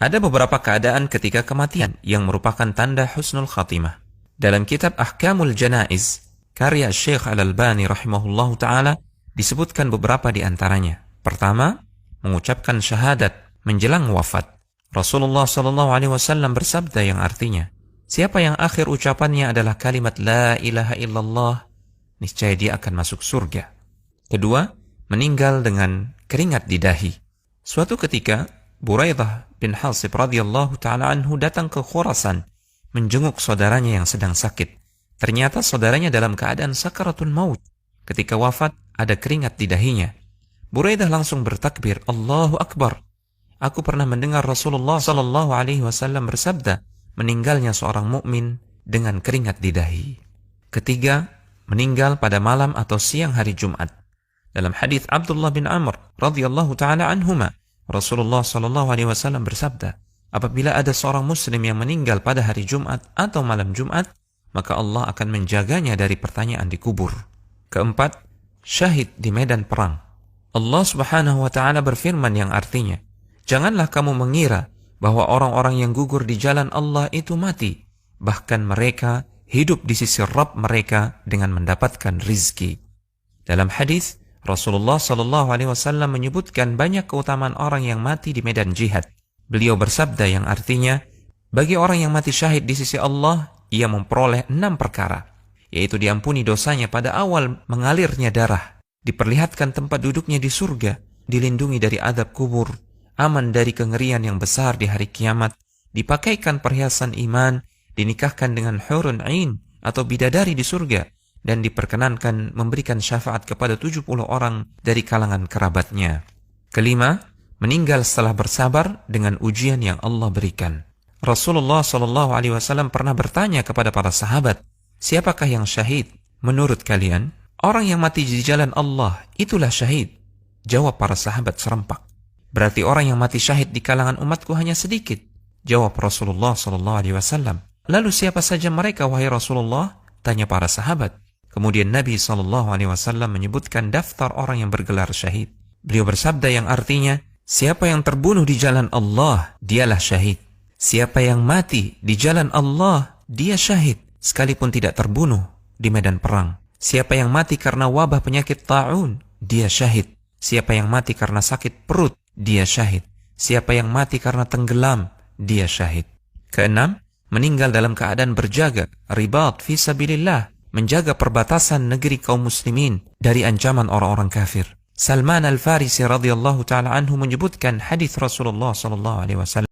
Ada beberapa keadaan ketika kematian yang merupakan tanda husnul khatimah. Dalam kitab Ahkamul Janaiz, karya Syekh Al-Albani rahimahullahu ta'ala, disebutkan beberapa di antaranya. Pertama, mengucapkan syahadat menjelang wafat. Rasulullah SAW bersabda yang artinya, siapa yang akhir ucapannya adalah kalimat La ilaha illallah, niscaya dia akan masuk surga. Kedua, meninggal dengan keringat di dahi. Suatu ketika, Buraidah bin Hasib radhiyallahu ta'ala anhu datang ke Khurasan, menjenguk saudaranya yang sedang sakit. Ternyata saudaranya dalam keadaan sakaratul maut. Ketika wafat, ada keringat di dahinya. Buraidah langsung bertakbir, Allahu Akbar. Aku pernah mendengar Rasulullah SAW bersabda, meninggalnya seorang mukmin dengan keringat di dahi. Ketiga, meninggal pada malam atau siang hari Jumat. Dalam hadis Abdullah bin Amr radhiyallahu ta'ala anhuma, Rasulullah SAW bersabda, apabila ada seorang muslim yang meninggal pada hari Jumat atau malam Jumat, maka Allah akan menjaganya dari pertanyaan di kubur. Keempat, syahid di medan perang. Allah Subhanahu wa ta'ala berfirman yang artinya, janganlah kamu mengira bahwa orang-orang yang gugur di jalan Allah itu mati, bahkan mereka hidup di sisi Rabb mereka dengan mendapatkan rizki. Dalam hadis, Rasulullah SAW menyebutkan banyak keutamaan orang yang mati di medan jihad. Beliau bersabda yang artinya, bagi orang yang mati syahid di sisi Allah, ia memperoleh 6 perkara, yaitu diampuni dosanya pada awal mengalirnya darah, diperlihatkan tempat duduknya di surga, dilindungi dari azab kubur, aman dari kengerian yang besar di hari kiamat, dipakaikan perhiasan iman, dinikahkan dengan hurun ain atau bidadari di surga, dan diperkenankan memberikan syafaat kepada 70 orang dari kalangan kerabatnya. Kelima, meninggal setelah bersabar dengan ujian yang Allah berikan. Rasulullah SAW pernah bertanya kepada para sahabat, siapakah yang syahid? Menurut kalian, orang yang mati di jalan Allah, itulah syahid. Jawab para sahabat serempak. Berarti orang yang mati syahid di kalangan umatku hanya sedikit. Jawab Rasulullah SAW. Lalu siapa saja mereka, wahai Rasulullah? Tanya para sahabat. Kemudian Nabi SAW menyebutkan daftar orang yang bergelar syahid. Beliau bersabda yang artinya, siapa yang terbunuh di jalan Allah, dialah syahid. Siapa yang mati di jalan Allah, dia syahid, sekalipun tidak terbunuh di medan perang. Siapa yang mati karena wabah penyakit ta'un, dia syahid. Siapa yang mati karena sakit perut, dia syahid. Siapa yang mati karena tenggelam, dia syahid. Keenam, meninggal dalam keadaan berjaga, ribat fi sabilillah, menjaga perbatasan negeri kaum muslimin dari ancaman orang-orang kafir. Salman Al-Farisi radhiyallahu ta'ala anhu menyebutkan hadis Rasulullah SAW.